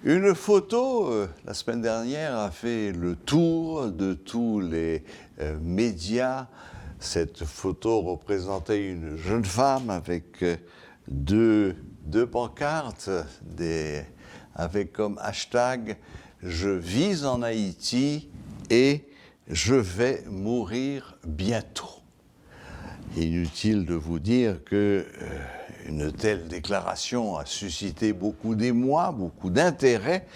Une photo, la semaine dernière, a fait le tour de tous les médias. Cette photo représentait une jeune femme avec deux pancartes avec comme hashtag « Je vis en Haïti et je vais mourir bientôt ». Inutile de vous dire que une telle déclaration a suscité beaucoup d'émoi, beaucoup d'intérêt,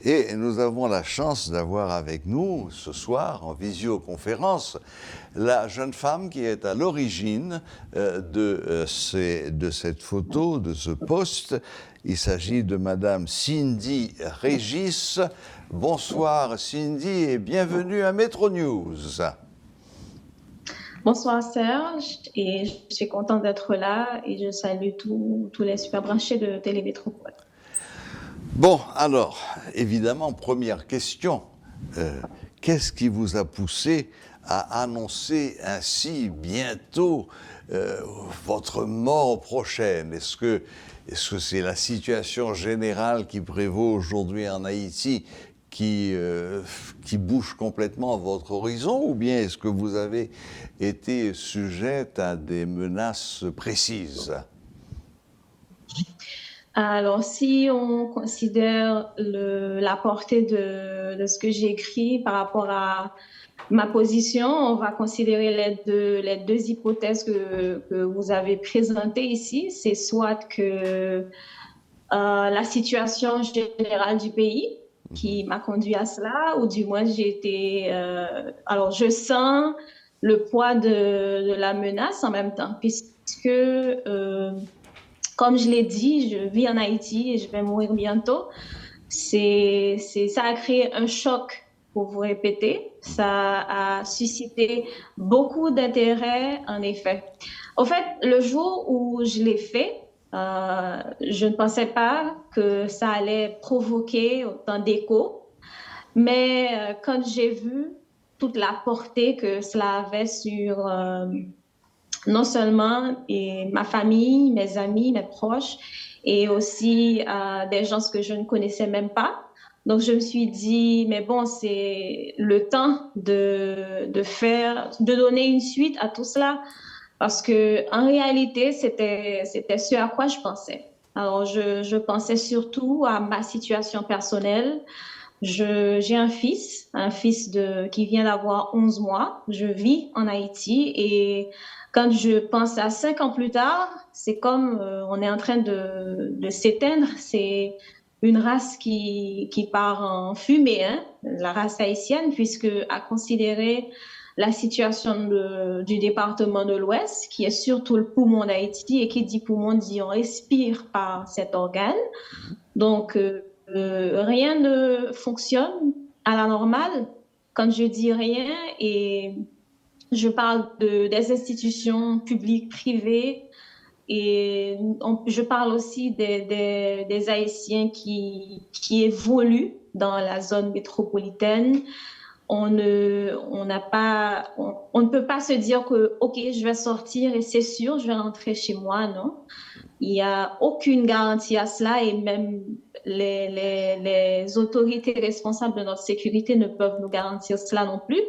et nous avons la chance d'avoir avec nous ce soir en visioconférence la jeune femme qui est à l'origine de cette photo, de ce post. Il s'agit de Madame Cindy Régis. Bonsoir Cindy et bienvenue à Metro News. Bonsoir Serge, et je suis contente d'être là et je salue tous les super branchés de Télémétropole. Bon, alors, évidemment, première question, qu'est-ce qui vous a poussé à annoncer ainsi bientôt votre mort prochaine? Est-ce que c'est la situation générale qui prévaut aujourd'hui en Haïti qui bouge complètement votre horizon, ou bien est-ce que vous avez été sujette à des menaces précises? Alors, si on considère la portée de ce que j'ai écrit par rapport à ma position, on va considérer les deux hypothèses que vous avez présentées ici. C'est soit que la situation générale du pays qui m'a conduit à cela, ou du moins j'ai été... alors, je sens le poids de la menace en même temps, puisque, comme je l'ai dit, je vis en Haïti et je vais mourir bientôt. Ça a créé un choc, pour vous répéter. Ça a suscité beaucoup d'intérêt, en effet. Au fait, le jour où je l'ai fait, je ne pensais pas que ça allait provoquer autant d'écho, mais quand j'ai vu toute la portée que cela avait sur non seulement ma famille, mes amis, mes proches, et aussi des gens que je ne connaissais même pas. Donc, je me suis dit, mais bon, c'est le temps de donner une suite à tout cela. Parce que, en réalité, c'était ce à quoi je pensais. Alors, je pensais surtout à ma situation personnelle. J'ai un fils qui vient d'avoir 11 mois. Je vis en Haïti et quand je pense à 5 ans plus tard, c'est comme on est en train de s'éteindre. C'est une race qui part en fumée, hein, la race haïtienne, puisque à considérer la situation du département de l'Ouest, qui est surtout le poumon d'Haïti, et qui dit poumon dit on respire par cet organe. Donc, rien ne fonctionne à la normale. Quand je dis rien, et je parle des institutions publiques, privées, et je parle aussi des Haïtiens qui évoluent dans la zone métropolitaine. On ne peut pas se dire que, OK, je vais sortir et c'est sûr, je vais rentrer chez moi, non. Il n'y a aucune garantie à cela et même les autorités responsables de notre sécurité ne peuvent nous garantir cela non plus.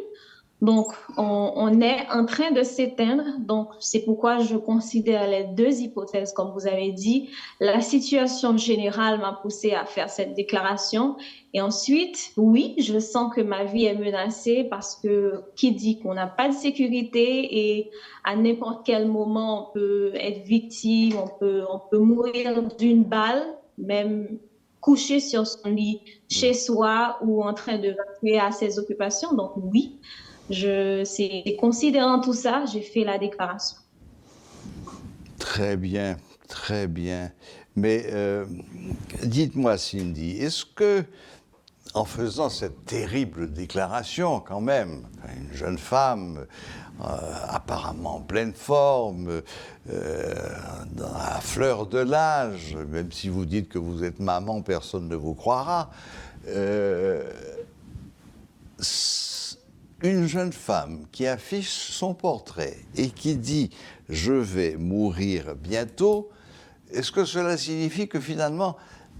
Donc, on est en train de s'éteindre. Donc, c'est pourquoi je considère les deux hypothèses, comme vous avez dit. La situation générale m'a poussée à faire cette déclaration. Et ensuite, oui, je sens que ma vie est menacée parce que qui dit qu'on n'a pas de sécurité et à n'importe quel moment, on peut être victime, on peut mourir d'une balle, même couché sur son lit chez soi ou en train de vaquer à ses occupations. Donc, oui. Considérant tout ça, j'ai fait la déclaration. Très bien, très bien. Mais dites-moi, Cindy, est-ce que, en faisant cette terrible déclaration, quand même, une jeune femme apparemment en pleine forme, dans la fleur de l'âge, même si vous dites que vous êtes maman, personne ne vous croira, une jeune femme qui affiche son portrait et qui dit « je vais mourir bientôt », est-ce que cela signifie que finalement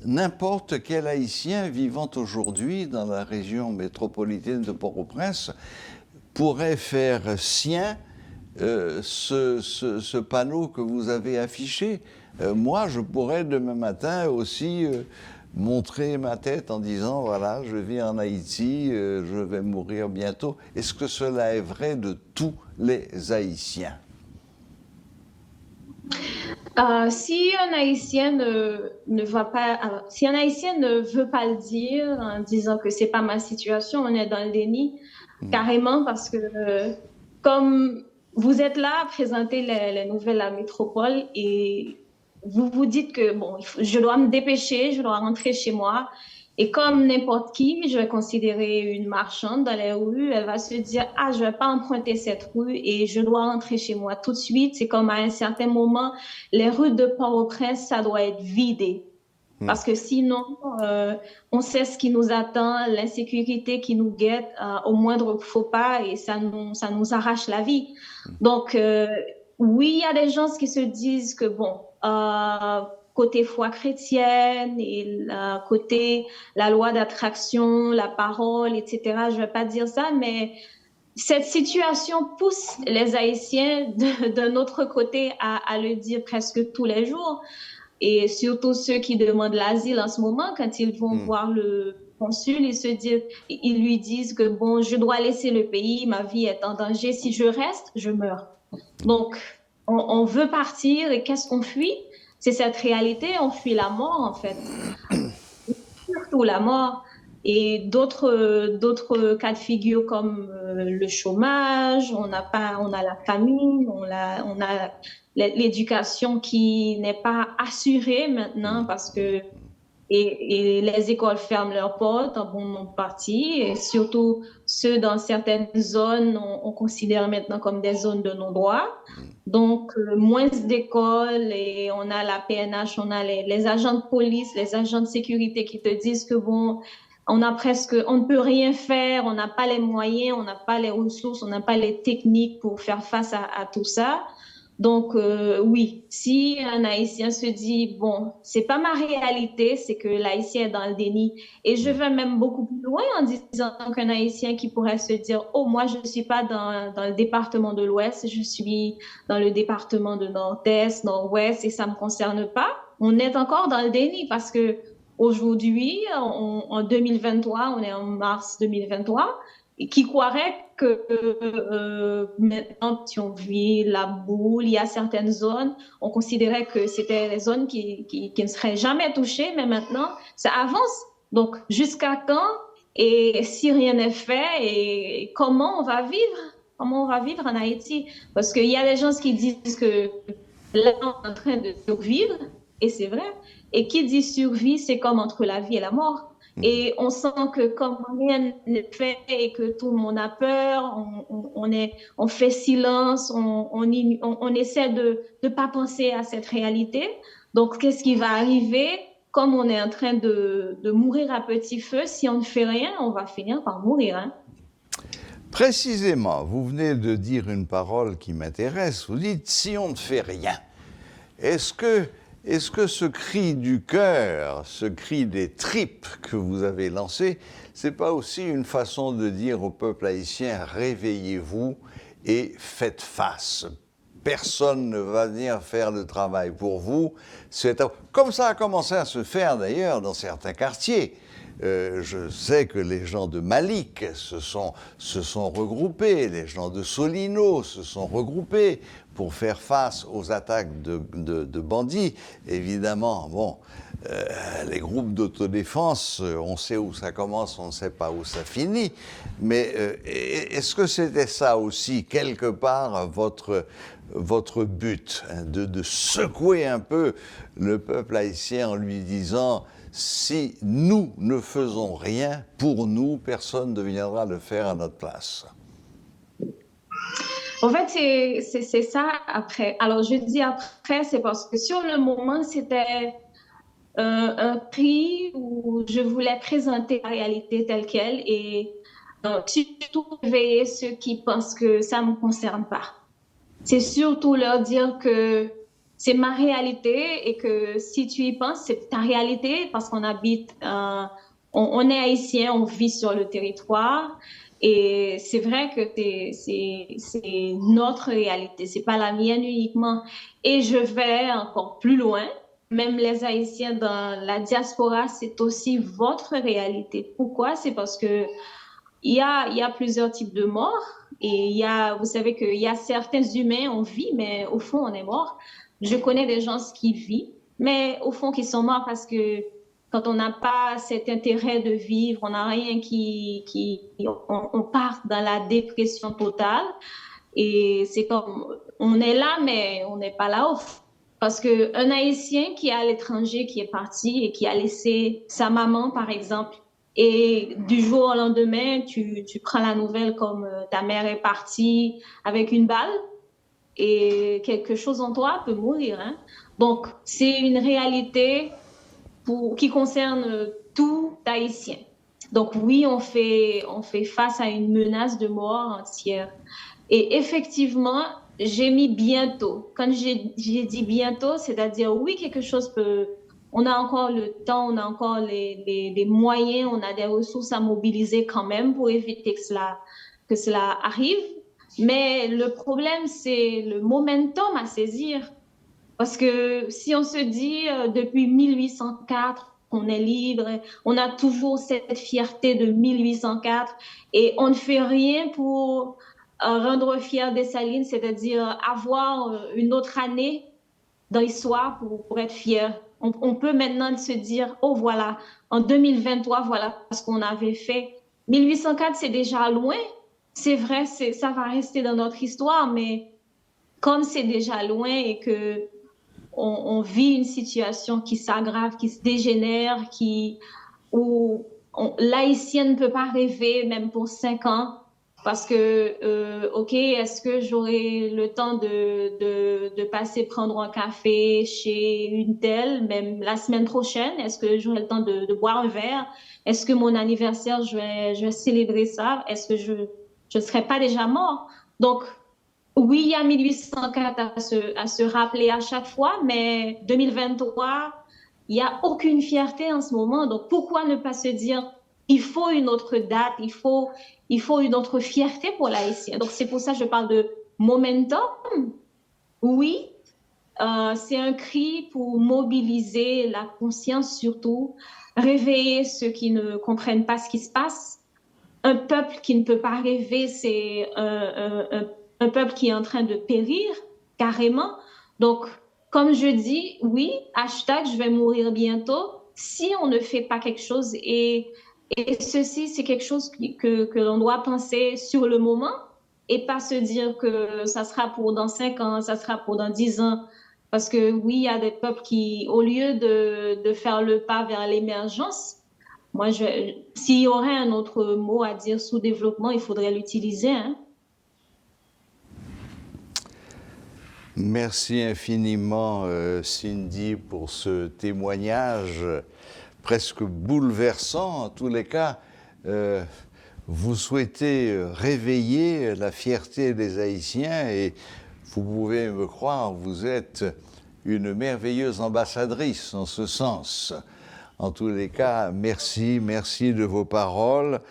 n'importe quel Haïtien vivant aujourd'hui dans la région métropolitaine de Port-au-Prince pourrait faire sien ce panneau que vous avez affiché. Moi, je pourrais demain matin aussi montrer ma tête en disant, voilà, je vis en Haïti, je vais mourir bientôt. Est-ce que cela est vrai de tous les Haïtiens? Si un Haïtien ne va pas, si un Haïtien ne veut pas le dire en disant que c'est pas ma situation, on est dans le déni, carrément, parce que comme vous êtes là à présenter les nouvelles à la métropole et vous vous dites que bon, je dois me dépêcher, je dois rentrer chez moi. Et comme n'importe qui, je vais considérer une marchande dans les rues, elle va se dire, ah, je vais pas emprunter cette rue et je dois rentrer chez moi tout de suite. C'est comme à un certain moment, les rues de Port-au-Prince, ça doit être vidé. Parce que sinon, on sait ce qui nous attend, l'insécurité qui nous guette au moindre faux pas et ça nous arrache la vie. Donc, oui, il y a des gens qui se disent que, bon, côté foi chrétienne et côté la loi d'attraction, la parole, etc., je ne vais pas dire ça, mais cette situation pousse les Haïtiens d'un autre côté à le dire presque tous les jours. Et surtout ceux qui demandent l'asile en ce moment, quand ils vont voir le consul, ils lui disent que bon, je dois laisser le pays, ma vie est en danger. Si je reste, je meurs. Donc, on veut partir et qu'est-ce qu'on fuit? C'est cette réalité, on fuit la mort en fait. Surtout la mort. Et d'autres cas de figure comme le chômage, on a la famine, on a l'éducation qui n'est pas assurée maintenant parce que et les écoles ferment leurs portes en bon nombre de parties et surtout ceux dans certaines zones on considère maintenant comme des zones de non-droit. Donc moins d'écoles et on a la PNH, on a les agents de police, les agents de sécurité qui te disent que bon, on ne peut rien faire, on n'a pas les moyens, on n'a pas les ressources, on n'a pas les techniques pour faire face à tout ça. Donc, oui, si un Haïtien se dit, bon, c'est pas ma réalité, c'est que l'Haïtien est dans le déni. Et je vais même beaucoup plus loin en disant qu'un Haïtien qui pourrait se dire, oh, moi, je ne suis pas dans le département de l'Ouest, je suis dans le département de Nord-Est, Nord-Ouest, et ça ne me concerne pas. On est encore dans le déni parce que aujourd'hui, en 2023, on est en mars 2023, et qui croirait que maintenant, si on vit la boule, il y a certaines zones, on considérait que c'était les zones qui ne seraient jamais touchées, mais maintenant, ça avance. Donc, jusqu'à quand et si rien n'est fait et comment on va vivre? Comment on va vivre en Haïti? Parce qu'il y a des gens qui disent que là, on est en train de survivre, et c'est vrai. Et qui dit survie, c'est comme entre la vie et la mort. Et on sent que comme rien n'est fait et que tout le monde a peur, on fait silence, on essaie de ne pas penser à cette réalité. Donc, qu'est-ce qui va arriver? Comme on est en train de mourir à petit feu, si on ne fait rien, on va finir par mourir. Hein? Précisément, vous venez de dire une parole qui m'intéresse. Vous dites « si on ne fait rien ». Est-ce que ce cri du cœur, ce cri des tripes que vous avez lancé, c'est pas aussi une façon de dire au peuple haïtien « réveillez-vous et faites face ». Personne ne va venir faire le travail pour vous. Comme ça a commencé à se faire d'ailleurs dans certains quartiers. Je sais que les gens de Malik se sont regroupés, les gens de Solino se sont regroupés pour faire face aux attaques de bandits. Évidemment, bon, les groupes d'autodéfense, on sait où ça commence, on ne sait pas où ça finit. Mais est-ce que c'était ça aussi, quelque part, votre but, hein, de secouer un peu le peuple haïtien en lui disant « si nous ne faisons rien, pour nous, personne ne viendra le faire à notre place ». En fait, c'est ça après. Alors, je dis après, c'est parce que sur le moment, c'était un cri où je voulais présenter la réalité telle qu'elle et surtout réveiller ceux qui pensent que ça ne me concerne pas. C'est surtout leur dire que c'est ma réalité et que si tu y penses, c'est ta réalité parce qu'on habite, on est haïtien, on vit sur le territoire. Et c'est vrai que c'est notre réalité, c'est pas la mienne uniquement. Et je vais encore plus loin. Même les Haïtiens dans la diaspora, c'est aussi votre réalité. Pourquoi? C'est parce que il y a plusieurs types de morts et vous savez qu'il y a certains humains, on vit, mais au fond, on est mort. Je connais des gens qui vivent, mais au fond, qui sont morts parce que quand on n'a pas cet intérêt de vivre, on n'a rien on part dans la dépression totale et c'est comme, on est là, mais on n'est pas là-haut. Parce qu'un Haïtien qui est à l'étranger, qui est parti et qui a laissé sa maman, par exemple, et du jour au lendemain, tu prends la nouvelle comme ta mère est partie avec une balle et quelque chose en toi peut mourir. Hein. Donc, c'est une réalité qui concerne tout Haïtien. Donc oui, on fait face à une menace de mort entière. Et effectivement, j'ai mis bientôt. Quand j'ai dit bientôt, c'est-à-dire oui, quelque chose peut... On a encore le temps, on a encore les moyens, on a des ressources à mobiliser quand même pour éviter que cela arrive. Mais le problème, c'est le momentum à saisir. Parce que si on se dit depuis 1804 qu'on est libre, on a toujours cette fierté de 1804 et on ne fait rien pour rendre fier Dessalines, c'est-à-dire avoir une autre année dans l'histoire pour être fier. On peut maintenant se dire, oh voilà, en 2023, voilà ce qu'on avait fait. 1804, c'est déjà loin. C'est vrai, ça va rester dans notre histoire, mais comme c'est déjà loin et que on vit une situation qui s'aggrave, qui se dégénère, où l'haïtien ne peut pas rêver même pour 5 ans parce que, OK, est-ce que j'aurai le temps de passer prendre un café chez une telle, même la semaine prochaine? Est-ce que j'aurai le temps de boire un verre? Est-ce que mon anniversaire, je vais célébrer ça? Est-ce que je ne serai pas déjà mort? Donc, oui, il y a 1804 à se rappeler à chaque fois, mais 2023, il n'y a aucune fierté en ce moment. Donc, pourquoi ne pas se dire, il faut une autre date, il faut une autre fierté pour l'haïtien. Donc, c'est pour ça que je parle de momentum. Oui, c'est un cri pour mobiliser la conscience surtout, réveiller ceux qui ne comprennent pas ce qui se passe. Un peuple qui ne peut pas rêver, c'est un peuple qui est en train de périr carrément. Donc, comme je dis, oui, hashtag je vais mourir bientôt si on ne fait pas quelque chose. Et ceci, c'est quelque chose que l'on doit penser sur le moment et pas se dire que ça sera pour dans 5 ans, ça sera pour dans 10 ans. Parce que oui, il y a des peuples qui, au lieu de faire le pas vers l'émergence, moi, s'il y aurait un autre mot à dire sous-développement, il faudrait l'utiliser. Hein? Merci infiniment, Cindy, pour ce témoignage presque bouleversant. En tous les cas, vous souhaitez réveiller la fierté des Haïtiens et vous pouvez me croire, vous êtes une merveilleuse ambassadrice en ce sens. En tous les cas, merci de vos paroles.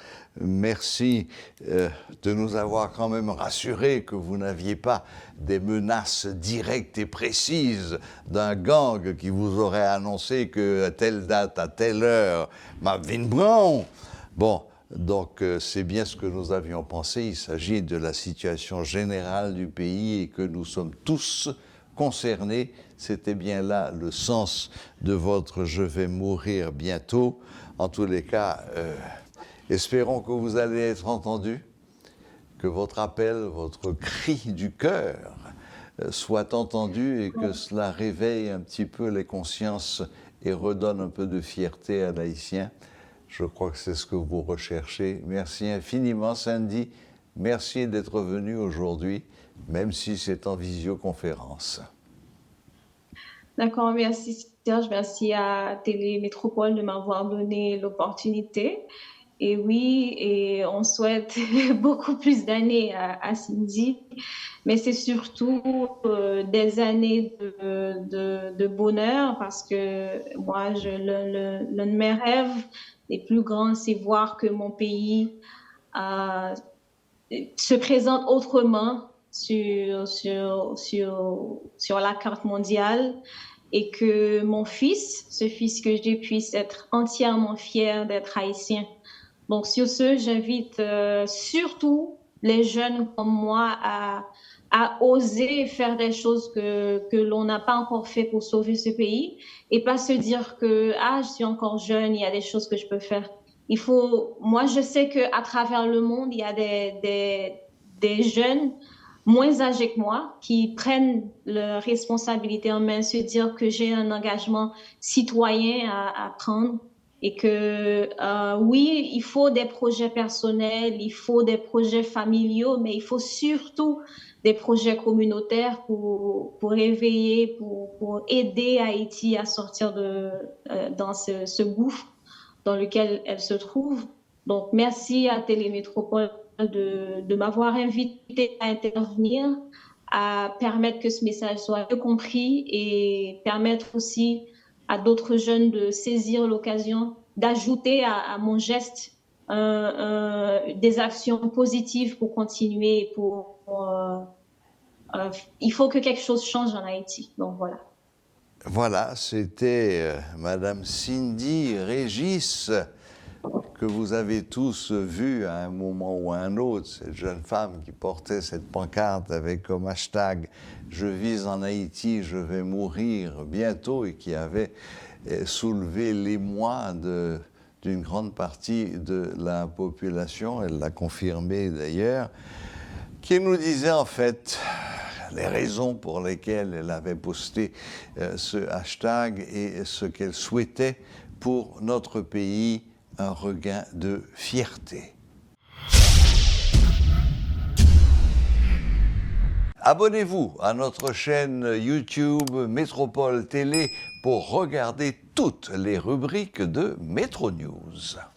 Merci de nous avoir quand même rassurés que vous n'aviez pas des menaces directes et précises d'un gang qui vous aurait annoncé qu'à telle date, à telle heure, Marvin Brown. Bon, donc c'est bien ce que nous avions pensé. Il s'agit de la situation générale du pays et que nous sommes tous concernés. C'était bien là le sens de votre « je vais mourir bientôt ». En tous les cas, espérons que vous allez être entendus, que votre appel, votre cri du cœur soit entendu et que cela réveille un petit peu les consciences et redonne un peu de fierté à l'haïtien. Je crois que c'est ce que vous recherchez. Merci infiniment, Cindy. Merci d'être venu aujourd'hui, même si c'est en visioconférence. D'accord, merci Serge, merci à Télé Métropole de m'avoir donné l'opportunité. Et oui, et on souhaite beaucoup plus d'années à Cindy, mais c'est surtout des années de bonheur parce que moi, l'un de mes rêves les plus grands, c'est voir que mon pays euh, se présente autrement sur la carte mondiale et que mon fils, ce fils que j'ai, puisse être entièrement fier d'être haïtien. Donc, sur ce, j'invite surtout les jeunes comme moi à oser faire des choses que l'on n'a pas encore fait pour sauver ce pays et pas se dire que, ah, je suis encore jeune, il y a des choses que je peux faire. Moi, je sais qu'à travers le monde, il y a des jeunes moins âgés que moi qui prennent leurs responsabilités en main, se dire que j'ai un engagement citoyen à prendre et que oui, il faut des projets personnels, il faut des projets familiaux, mais il faut surtout des projets communautaires pour réveiller, pour aider Haïti à sortir dans ce gouffre dans lequel elle se trouve. Donc, merci à Télémétropole de m'avoir invité à intervenir, à permettre que ce message soit mieux compris et permettre aussi à d'autres jeunes de saisir l'occasion d'ajouter à mon geste des actions positives pour continuer. Il faut que quelque chose change en Haïti. Donc voilà. Voilà, c'était Madame Cindy Régis, que vous avez tous vue à un moment ou à un autre, cette jeune femme qui portait cette pancarte avec comme hashtag « Je vis en Haïti, je vais mourir bientôt » et qui avait soulevé l'émoi d'une grande partie de la population, elle l'a confirmé d'ailleurs, qui nous disait en fait les raisons pour lesquelles elle avait posté ce hashtag et ce qu'elle souhaitait pour notre pays, un regain de fierté. Abonnez-vous à notre chaîne YouTube Métropole Télé pour regarder toutes les rubriques de Métro News.